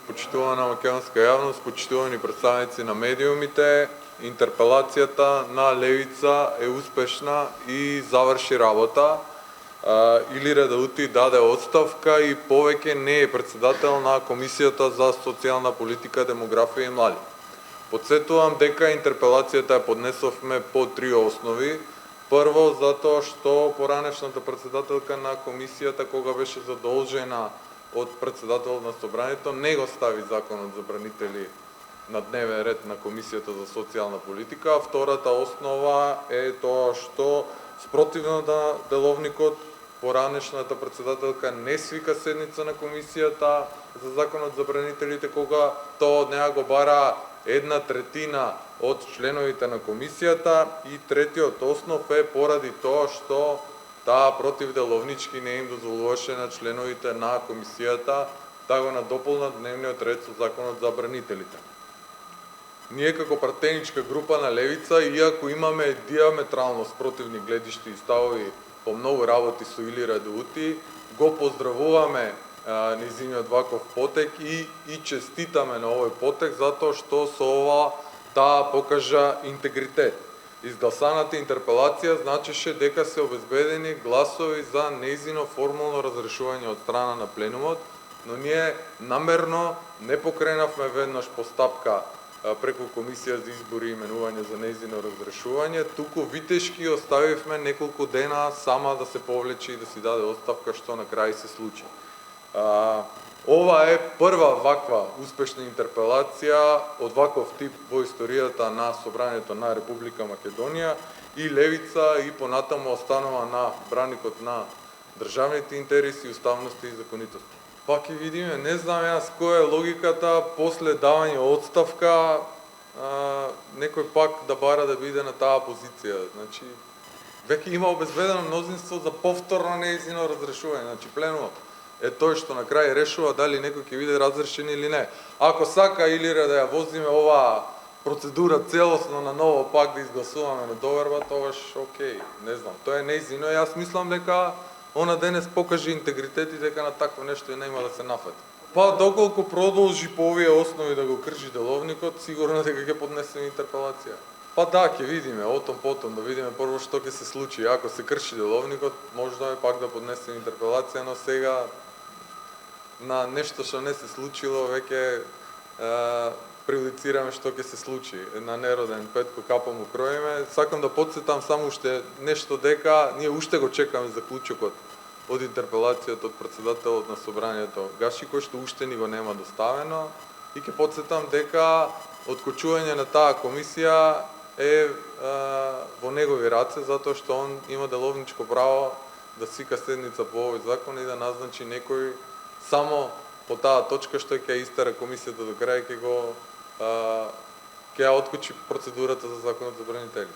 почитувана македонска јавност, почитувани представници на медиумите, интерпелацијата на Левица е успешна и заврши работа. Илир Едаути даде оставка и повеќе не е председател на Комисијата за социјална политика, демографија и млади. Подсетувам дека интерпелацијата ја поднесовме по три основи. Прво, затоа што поранешната председателка на комисијата, кога беше задолжена од председателот на собранието, не го стави законот за бранители на дневен ред на Комисијата за социјална политика. Втората основа е тоа што спротивно на деловникот, поранешната председателка не свика седница на комисијата за законот за бранителите, кога тоа од неа го бара 1/3 од членовите на комисијата, и третиот основ е поради тоа што таа противделовнички не им дозволуваше на членовите на комисијата да го надополнат дневниот ред со законот за бранителите. Ние како пратеничка група на Левица, иако имаме диаметрално спротивни гледишти и ставови по многу работи со Илир Едаути, го поздравуваме нејзиниот ваков потек и честитаме на овој потек, затоа што со ова таа покажа интегритет. Изгласаната интерпелација значеше дека се обезбедени гласови за нејзино формално разрешување од страна на пленумот, но ние намерно не покренавме веднаш постапка преку Комисија за избори и именување за нејзино разрешување, туку витешки оставивме неколку дена сама да се повлече и да си даде оставка, што на крај се случи. Ова е прва ваква успешна интерпелација од ваков тип во историјата на Собранието на Република Македонија, и Левица и понатаму останува на браникот на државните интереси, уставности и законитост. Па ќе видиме, не знам јас која е логиката после давање одставка некој пак да бара да биде на таа позиција. Значи, веќе има обезбедено мнозинство за повторно нејзино разрешување. Значи, пленумот е тој што на крај решува дали некој ќе биде разрешен или не. Ако сака Илире да ја возиме оваа процедура целосно на ново пак да изгласуваме на доверба, тогаш окей, не знам, тоа е нејзино. Јас мислам дека она денес покаже интегритет и дека на такво нешто и нема да се нафати. Па доколку продолжи по овие основи да го крши деловникот, сигурно дека ќе поднесеме интерпелација. Па да, ќе видиме, отом потом, да видиме прво што ќе се случи. Ако се крши деловникот, можда е пак да поднесеме интерпелација, но сега на нешто што не се случило, веќе преюдицираме што ќе се случи. На нероден Петко капа му кроиме. Сакам да подсетам само уште нешто, дека ние уште го чекаме заклучокот од интерпелацијата од председателот на собранието Гаши, кој што уште ни го нема доставено, и ќе подсетам дека откочување на таа комисија е во негови раце, затоа што он има деловничко право да свика седница по овој закон и да назначи некој само по таа точка што ќе истера комисијата до крај, ќе ја откочи процедурата за законот за бранителите.